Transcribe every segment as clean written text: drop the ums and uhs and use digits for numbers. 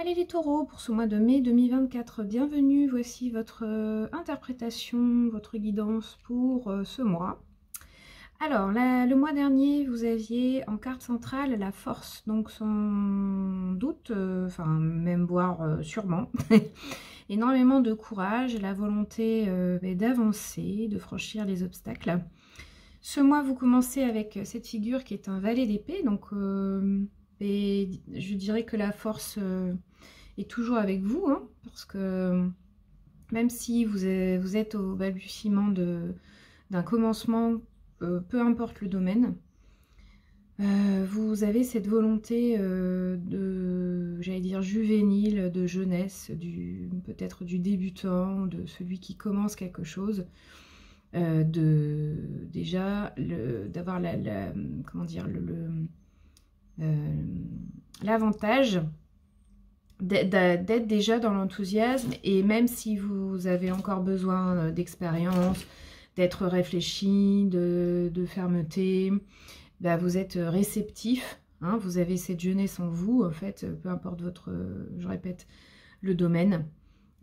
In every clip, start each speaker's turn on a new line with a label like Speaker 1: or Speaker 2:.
Speaker 1: Allez les taureaux, pour ce mois de mai 2024, bienvenue, voici votre interprétation, votre guidance pour ce mois. Alors, le mois dernier, vous aviez en carte centrale la force, donc sans doute, enfin même voire sûrement, énormément de courage, la volonté d'avancer, de franchir les obstacles. Ce mois, vous commencez avec cette figure qui est un valet d'épée, donc je dirais que la force est toujours avec vous, hein, parce que même si vous êtes au balbutiement d'un commencement, peu importe le domaine, vous avez cette volonté j'allais dire juvénile, de jeunesse, peut-être du débutant, de celui qui commence quelque chose, déjà d'avoir comment dire, l'avantage d'être déjà dans l'enthousiasme, et même si vous avez encore besoin d'expérience, d'être réfléchi, de fermeté, bah vous êtes réceptif, hein, vous avez cette jeunesse en vous, en fait, peu importe votre, je répète, le domaine.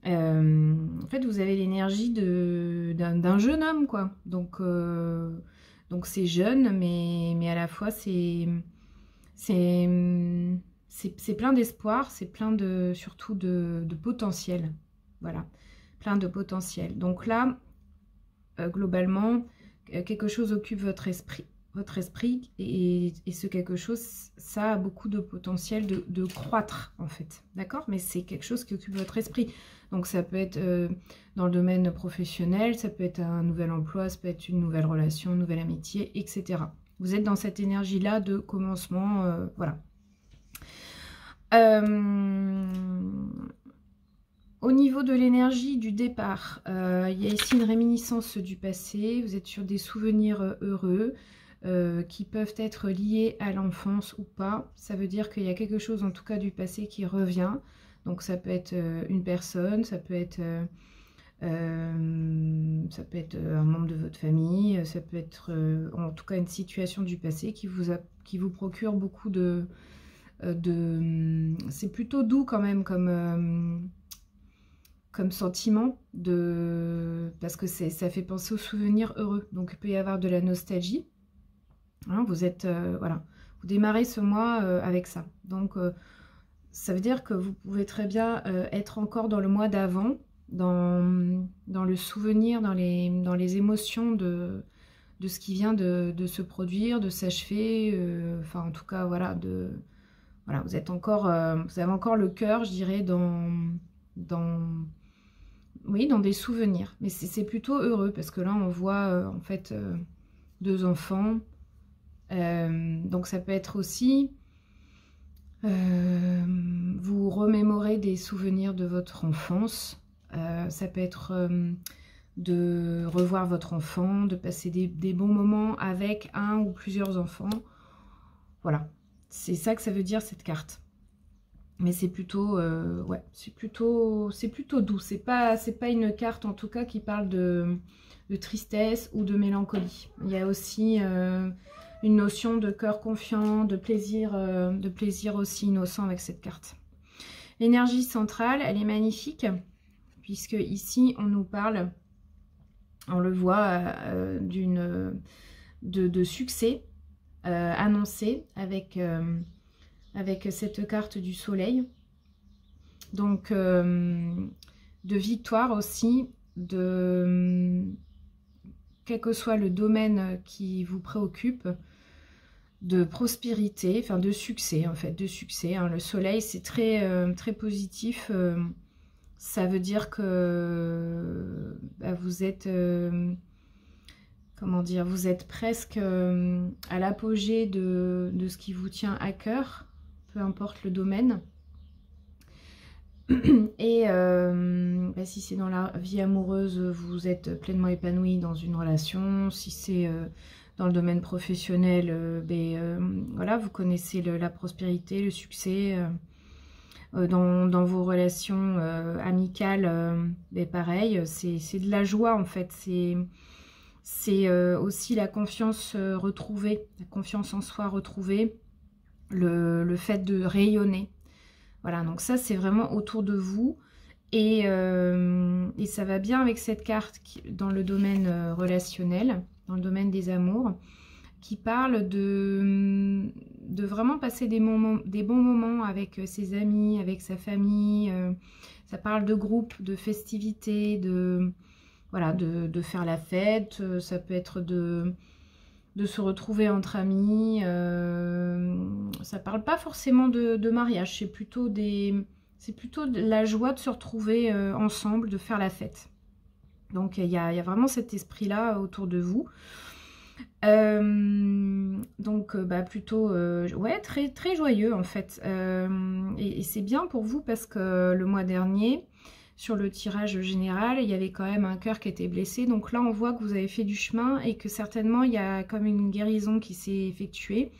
Speaker 1: En fait, vous avez l'énergie d'un jeune homme, quoi. Donc c'est jeune, mais à la fois c'est plein d'espoir, c'est plein surtout de potentiel. Voilà, plein de potentiel. Donc là, globalement, quelque chose occupe votre esprit. Et ce quelque chose, ça a beaucoup de potentiel de croître, en fait. D'accord? Mais c'est quelque chose qui occupe votre esprit. Donc ça peut être dans le domaine professionnel, ça peut être un nouvel emploi, ça peut être une nouvelle relation, une nouvelle amitié, etc. Vous êtes dans cette énergie-là de commencement, voilà. Au niveau de l'énergie du départ, il y a ici une réminiscence du passé. Vous êtes sur des souvenirs heureux qui peuvent être liés à l'enfance ou pas. Ça veut dire qu'il y a quelque chose, en tout cas du passé, qui revient. Donc ça peut être une personne, ça peut être un membre de votre famille, ça peut être en tout cas une situation du passé qui vous procure beaucoup c'est plutôt doux quand même comme sentiment, parce que ça fait penser aux souvenirs heureux. Donc il peut y avoir de la nostalgie. Hein, vous êtes, voilà, vous démarrez ce mois avec ça. Donc ça veut dire que vous pouvez très bien être encore dans le mois d'avant, dans le souvenir, dans les émotions de ce qui vient de se produire, de s'achever, enfin en tout cas voilà, voilà, vous êtes encore, vous avez encore le cœur, je dirais, oui, dans des souvenirs. Mais c'est plutôt heureux, parce que là on voit en fait 2 enfants. Donc ça peut être aussi vous remémorer des souvenirs de votre enfance. Ça peut être de revoir votre enfant, de passer des bons moments avec un ou plusieurs enfants. Voilà, c'est ça que ça veut dire, cette carte. Mais c'est plutôt, ouais, c'est plutôt doux. C'est pas une carte, en tout cas, qui parle de tristesse ou de mélancolie. Il y a aussi une notion de cœur confiant, de plaisir aussi innocent avec cette carte. L'énergie centrale, elle est magnifique, puisque ici, on nous parle, on le voit, de succès annoncé avec cette carte du soleil. Donc, de victoire aussi, quel que soit le domaine qui vous préoccupe, de prospérité, enfin de succès en fait, de succès. Hein. Le soleil, c'est très, très positif. Ça veut dire que vous êtes, comment dire, vous êtes presque à l'apogée de ce qui vous tient à cœur, peu importe le domaine. Et si c'est dans la vie amoureuse, vous êtes pleinement épanoui dans une relation. Si c'est dans le domaine professionnel, voilà, vous connaissez la prospérité, le succès. Dans vos relations amicales, pareil, c'est de la joie en fait. C'est aussi la confiance retrouvée, la confiance en soi retrouvée, le fait de rayonner. Voilà, donc ça c'est vraiment autour de vous. Et ça va bien avec cette carte dans le domaine relationnel, dans le domaine des amours, qui parle de vraiment passer des bons moments avec ses amis, avec sa famille. Ça parle de groupe, de festivités, voilà, de faire la fête. Ça peut être de se retrouver entre amis. Ça parle pas forcément de mariage, c'est plutôt de la joie de se retrouver ensemble, de faire la fête. Donc il y a vraiment cet esprit-là autour de vous. Donc plutôt ouais, très, très joyeux en fait. Et c'est bien pour vous parce que le mois dernier, sur le tirage général, il y avait quand même un cœur qui était blessé. Donc là, on voit que vous avez fait du chemin et que certainement, il y a comme une guérison qui s'est effectuée.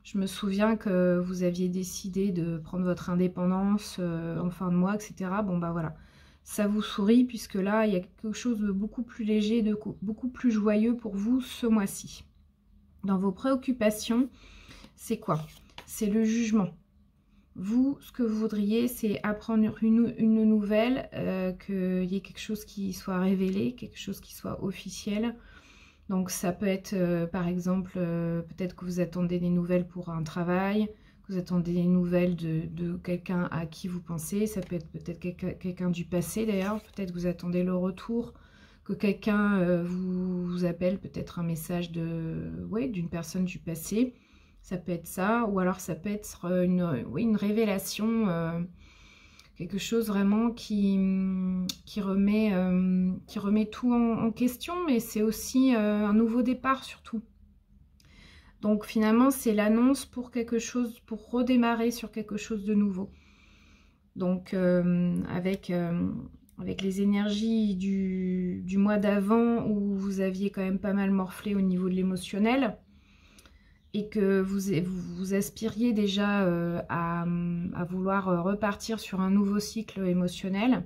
Speaker 1: Je me souviens que vous aviez décidé de prendre votre indépendance en fin de mois, etc. Bon, bah voilà, ça vous sourit puisque là, il y a quelque chose de beaucoup plus léger, de beaucoup plus joyeux pour vous ce mois-ci. Dans vos préoccupations, c'est quoi? C'est le jugement. Vous, ce que vous voudriez, c'est apprendre une nouvelle, qu'il y ait quelque chose qui soit révélé, quelque chose qui soit officiel. Donc ça peut être, par exemple, peut-être que vous attendez des nouvelles pour un travail, que vous attendez des nouvelles de quelqu'un à qui vous pensez. Ça peut être peut-être quelqu'un du passé d'ailleurs, peut-être que vous attendez le retour, que quelqu'un vous appelle, peut-être un message d'une personne du passé. Ça peut être ça, ou alors ça peut être une révélation, quelque chose vraiment qui remet tout en question, mais c'est aussi un nouveau départ surtout. Donc finalement, c'est l'annonce pour quelque chose, pour redémarrer sur quelque chose de nouveau. Donc avec les énergies du mois d'avant où vous aviez quand même pas mal morflé au niveau de l'émotionnel, et que vous aspiriez déjà à vouloir repartir sur un nouveau cycle émotionnel,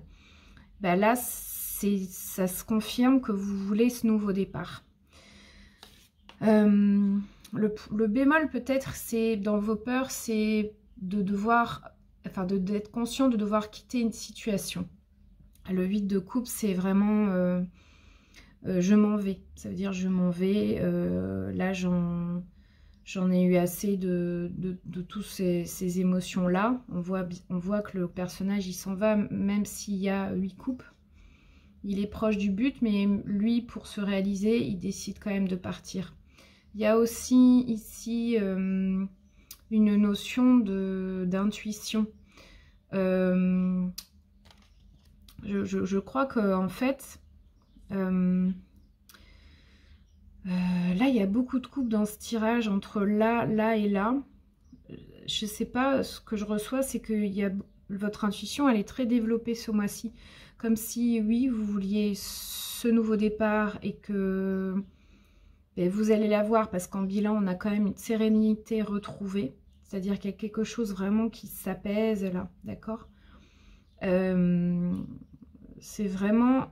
Speaker 1: ben là, ça se confirme que vous voulez ce nouveau départ. Le bémol peut-être, c'est dans vos peurs, c'est d'être conscient de devoir quitter une situation. Le 8 de coupe, c'est vraiment je m'en vais. Ça veut dire je m'en vais, là j'en ai eu assez de toutes ces émotions-là. On voit que le personnage, il s'en va, même s'il y a 8 coupes. Il est proche du but, mais lui, pour se réaliser, il décide quand même de partir. Il y a aussi ici une notion d'intuition. Je crois qu'en fait... là, il y a beaucoup de coupes dans ce tirage entre là, là et là. Je sais pas, ce que je reçois, c'est que votre intuition, elle est très développée ce mois-ci. Comme si, oui, vous vouliez ce nouveau départ et que vous allez l'avoir parce qu'en bilan, on a quand même une sérénité retrouvée. C'est-à-dire qu'il y a quelque chose vraiment qui s'apaise là, d'accord? C'est vraiment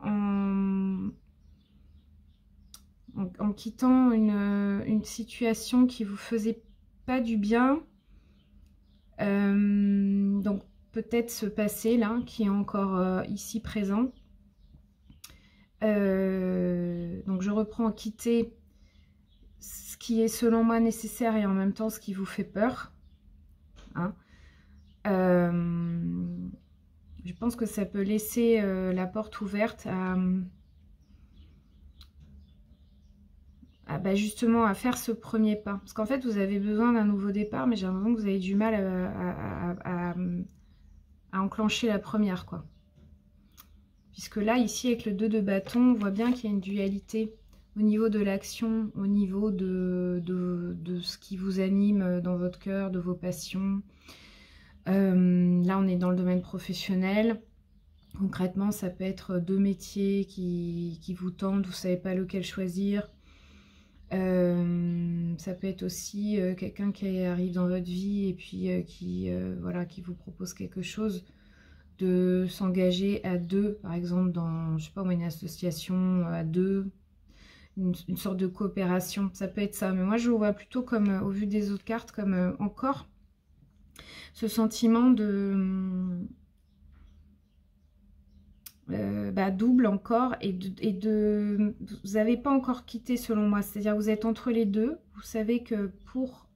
Speaker 1: en quittant une situation qui vous faisait pas du bien. Donc peut-être ce passé là qui est encore ici présent. Donc je reprends, quitter ce qui est selon moi nécessaire et en même temps ce qui vous fait peur. Hein. Je pense que ça peut laisser la porte ouverte justement à faire ce premier pas. Parce qu'en fait, vous avez besoin d'un nouveau départ, mais j'ai l'impression que vous avez du mal à enclencher la première, quoi. Puisque là, ici, avec le 2 de bâton, on voit bien qu'il y a une dualité au niveau de l'action, au niveau de ce qui vous anime dans votre cœur, de vos passions. Là, on est dans le domaine professionnel. Concrètement, ça peut être 2 métiers qui vous tentent, vous ne savez pas lequel choisir. Ça peut être aussi quelqu'un qui arrive dans votre vie et puis qui vous propose quelque chose, de s'engager à deux, par exemple dans, je sais pas moi, une association à deux, une sorte de coopération, ça peut être ça. Mais moi je le vois plutôt comme, au vu des autres cartes, comme encore ce sentiment de double encore, et vous n'avez pas encore quitté selon moi, c'est-à-dire vous êtes entre les deux. Vous savez que pour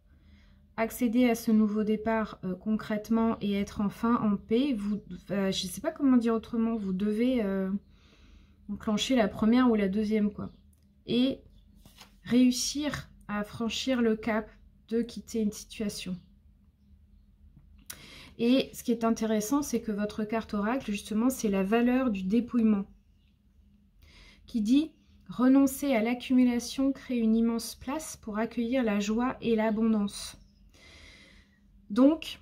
Speaker 1: accéder à ce nouveau départ concrètement et être enfin en paix, je ne sais pas comment dire autrement, vous devez enclencher la première ou la deuxième, quoi, et réussir à franchir le cap de quitter une situation. Et ce qui est intéressant, c'est que votre carte oracle, justement, c'est la valeur du dépouillement, qui dit « Renoncer à l'accumulation crée une immense place pour accueillir la joie et l'abondance ». Donc,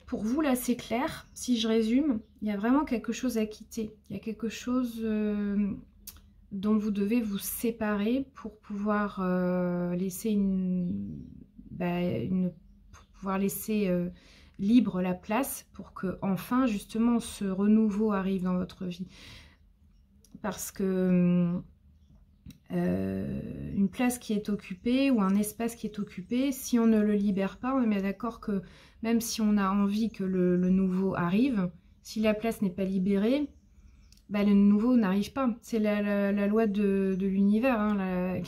Speaker 1: pour vous, là, c'est clair. Si je résume, il y a vraiment quelque chose à quitter. Il y a quelque chose dont vous devez vous séparer pour pouvoir laisser pour pouvoir laisser libre la place pour que enfin justement ce renouveau arrive dans votre vie. Parce que une place qui est occupée ou un espace qui est occupé, si on ne le libère pas, on est bien d'accord que même si on a envie que le nouveau arrive, si la place n'est pas libérée, le nouveau n'arrive pas. C'est la loi de l'univers, hein,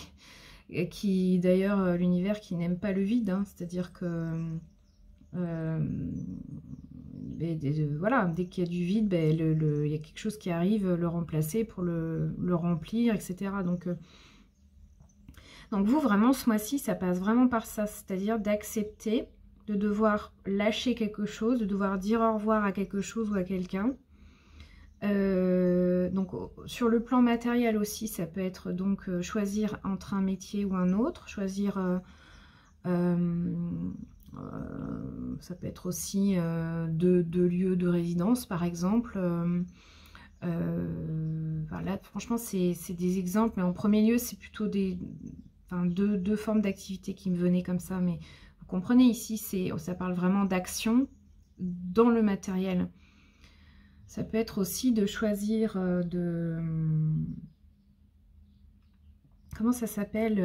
Speaker 1: qui d'ailleurs l'univers qui n'aime pas le vide, hein, c'est-à-dire que voilà, dès qu'il y a du vide, il y a quelque chose qui arrive le remplacer pour le remplir, etc. Donc vous, vraiment, ce mois-ci, ça passe vraiment par ça, c'est-à-dire d'accepter de devoir lâcher quelque chose, de devoir dire au revoir à quelque chose ou à quelqu'un. Donc sur le plan matériel aussi, ça peut être donc choisir entre un métier ou un autre, choisir ça peut être aussi deux lieux de résidence par exemple. Là franchement c'est des exemples, mais en premier lieu c'est plutôt deux formes d'activité qui me venaient comme ça, mais vous comprenez ici, ça parle vraiment d'action dans le matériel. Ça peut être aussi de choisir comment ça s'appelle,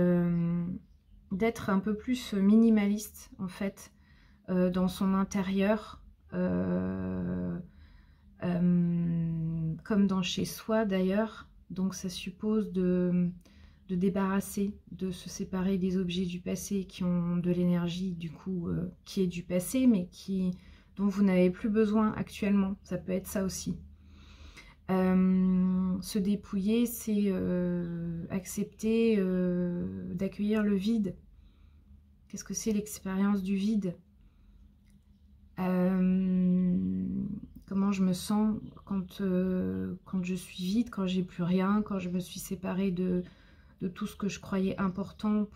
Speaker 1: d'être un peu plus minimaliste en fait dans son intérieur, comme dans chez soi d'ailleurs. Donc ça suppose de débarrasser, de se séparer des objets du passé qui ont de l'énergie du coup qui est du passé, mais dont vous n'avez plus besoin actuellement. Ça peut être ça aussi. Se dépouiller, c'est accepter d'accueillir le vide. Qu'est-ce que c'est l'expérience du vide? Comment je me sens quand je suis vide, quand j'ai plus rien, quand je me suis séparée de tout ce que je croyais important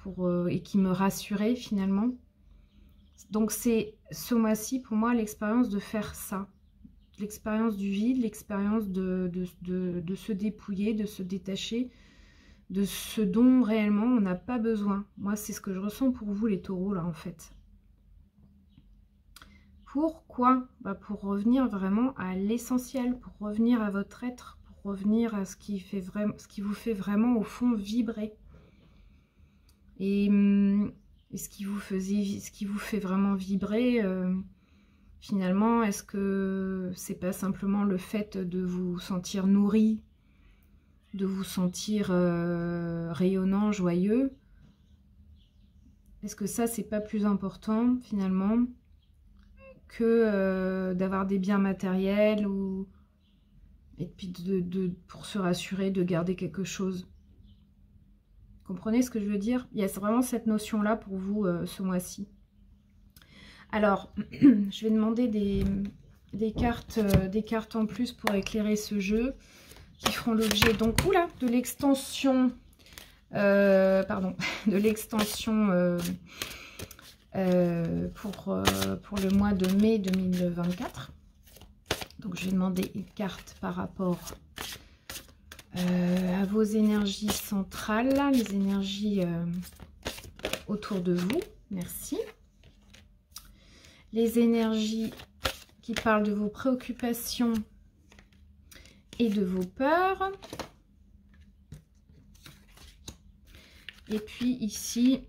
Speaker 1: et qui me rassurait finalement. Donc c'est ce mois-ci pour moi l'expérience de faire ça, l'expérience du vide, l'expérience de se dépouiller, de se détacher de ce dont réellement on n'a pas besoin. Moi c'est ce que je ressens pour vous les taureaux là en fait. Pourquoi? Pour revenir vraiment à l'essentiel, pour revenir à votre être, pour revenir à ce qui vous fait vraiment au fond vibrer. Et ce qui vous fait vraiment vibrer, finalement, est-ce que c'est pas simplement le fait de vous sentir nourri, de vous sentir rayonnant, joyeux? Est-ce que ça, c'est pas plus important finalement que d'avoir des biens matériels et puis pour se rassurer de garder quelque chose? Comprenez ce que je veux dire? Il y a vraiment cette notion-là pour vous ce mois-ci. Alors, je vais demander des cartes en plus pour éclairer ce jeu, qui feront l'objet donc de l'extension, de l'extension pour le mois de mai 2024. Donc, je vais demander une carte par rapport à vos énergies centrales, les énergies autour de vous. Merci. Les énergies qui parlent de vos préoccupations et de vos peurs. Et puis ici,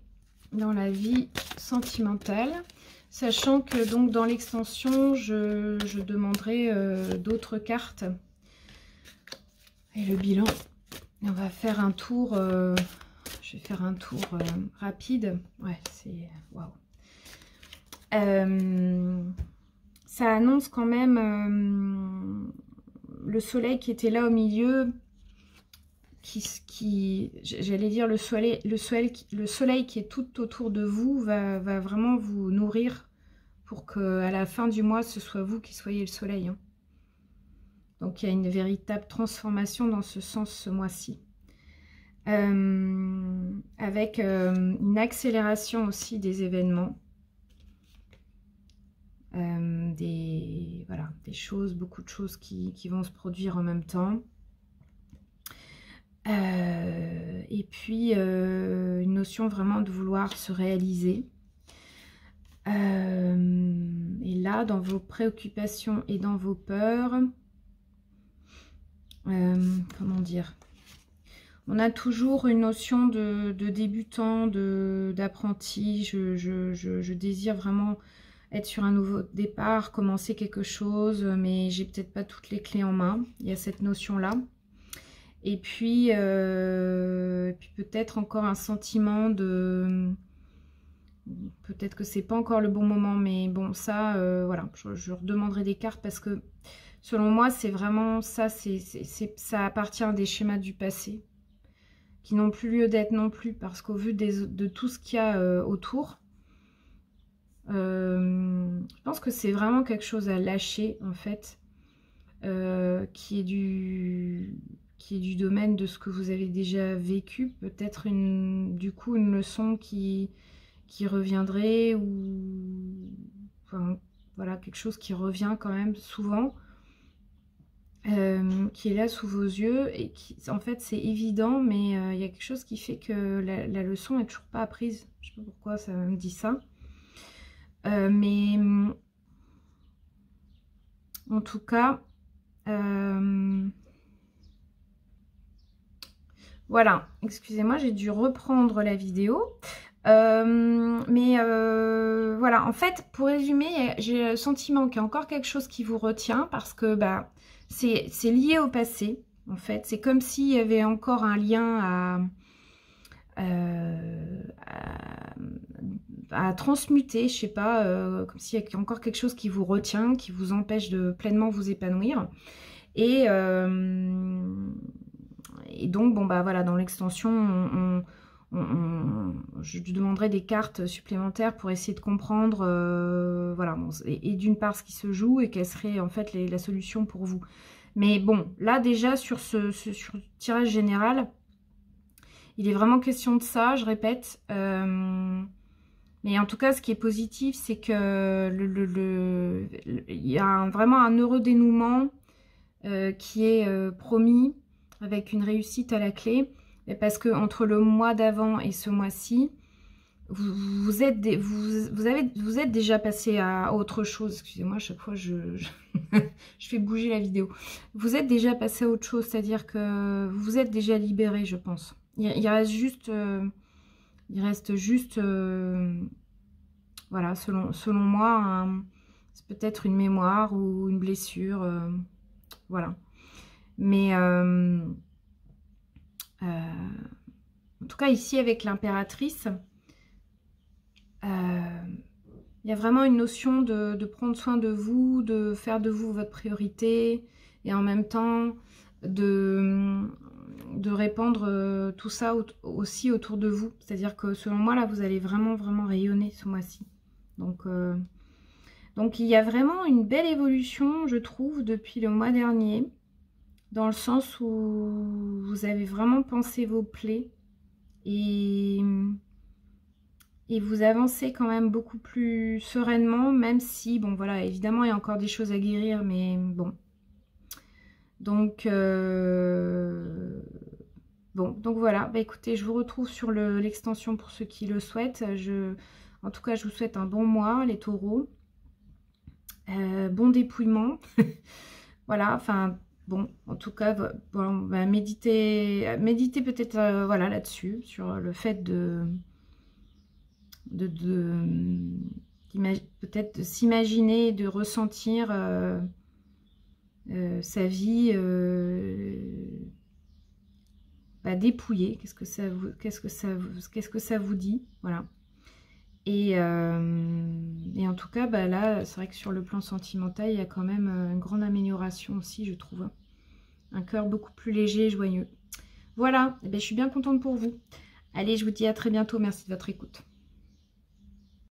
Speaker 1: dans la vie sentimentale, Sachant que donc dans l'extension, je demanderai d'autres cartes. Et le bilan, on va faire un tour, je vais faire un tour rapide. Ouais, c'est waouh. Ça annonce quand même le soleil qui était là au milieu, j'allais dire le soleil qui est tout autour de vous va vraiment vous nourrir pour qu'à la fin du mois, ce soit vous qui soyez le soleil. Hein. Donc il y a une véritable transformation dans ce sens ce mois-ci. Avec une accélération aussi des événements. Des choses, beaucoup de choses qui vont se produire en même temps. Et puis une notion vraiment de vouloir se réaliser. Et là, dans vos préoccupations et dans vos peurs, comment dire, on a toujours une notion de débutant, d'apprenti. Je désire vraiment être sur un nouveau départ, commencer quelque chose, mais j'ai peut-être pas toutes les clés en main. Il y a cette notion-là. Et puis peut-être encore un sentiment de... Peut-être que c'est pas encore le bon moment, mais bon, ça, voilà, je redemanderai des cartes parce que, selon moi, c'est vraiment ça, ça appartient à des schémas du passé qui n'ont plus lieu d'être non plus, parce qu'au vu de tout ce qu'il y a autour, je pense que c'est vraiment quelque chose à lâcher, en fait, qui est du domaine de ce que vous avez déjà vécu, peut-être du coup une leçon qui reviendrait, ou enfin, voilà, quelque chose qui revient quand même souvent, qui est là sous vos yeux, et qui, en fait, c'est évident, mais il y a quelque chose qui fait que la leçon n'est toujours pas apprise. Je sais pas pourquoi ça me dit ça. Mais en tout cas, voilà, excusez-moi, j'ai dû reprendre la vidéo. Voilà, en fait, pour résumer, j'ai le sentiment qu'il y a encore quelque chose qui vous retient, parce que bah, c'est lié au passé, en fait. C'est comme s'il y avait encore un lien à transmuter, je sais pas, comme s'il y a encore quelque chose qui vous retient, qui vous empêche de pleinement vous épanouir. Et donc, bon, bah voilà, dans l'extension, je lui demanderai des cartes supplémentaires pour essayer de comprendre, voilà, bon, et d'une part ce qui se joue et quelle serait en fait la solution pour vous. Mais bon, là déjà sur sur le tirage général, il est vraiment question de ça, je répète. Mais en tout cas, ce qui est positif, c'est que il y a vraiment un heureux dénouement qui est promis, avec une réussite à la clé. Parce que entre le mois d'avant et ce mois-ci, vous êtes déjà passé à autre chose. Excusez-moi, à chaque fois je fais bouger la vidéo. Vous êtes déjà passé à autre chose, c'est-à-dire que vous êtes déjà libéré, je pense. Il reste juste, voilà, selon moi, c'est peut-être une mémoire ou une blessure, voilà. Mais en tout cas, ici, avec l'impératrice, il y a vraiment une notion de prendre soin de vous, de faire de vous votre priorité, et en même temps de répandre tout ça aussi autour de vous. C'est-à-dire que selon moi, là, vous allez vraiment, vraiment rayonner ce mois-ci. Donc il y a vraiment une belle évolution, je trouve, depuis le mois dernier, dans le sens où vous avez vraiment pensé vos plaies et vous avancez quand même beaucoup plus sereinement, même si, bon voilà, évidemment, il y a encore des choses à guérir, mais bon. Donc, donc voilà, bah écoutez, je vous retrouve sur l'extension pour ceux qui le souhaitent. En tout cas, je vous souhaite un bon mois, les taureaux. Bon dépouillement. Voilà, enfin, bon, en tout cas, bon, bah, méditez peut-être voilà, là-dessus, sur le fait peut-être de s'imaginer, de ressentir sa vie dépouillée. Qu'est-ce que ça vous dit? Voilà. Et en tout cas, là, c'est vrai que sur le plan sentimental, il y a quand même une grande amélioration aussi, je trouve. Un cœur beaucoup plus léger et joyeux. Voilà, je suis bien contente pour vous. Allez, je vous dis à très bientôt. Merci de votre écoute.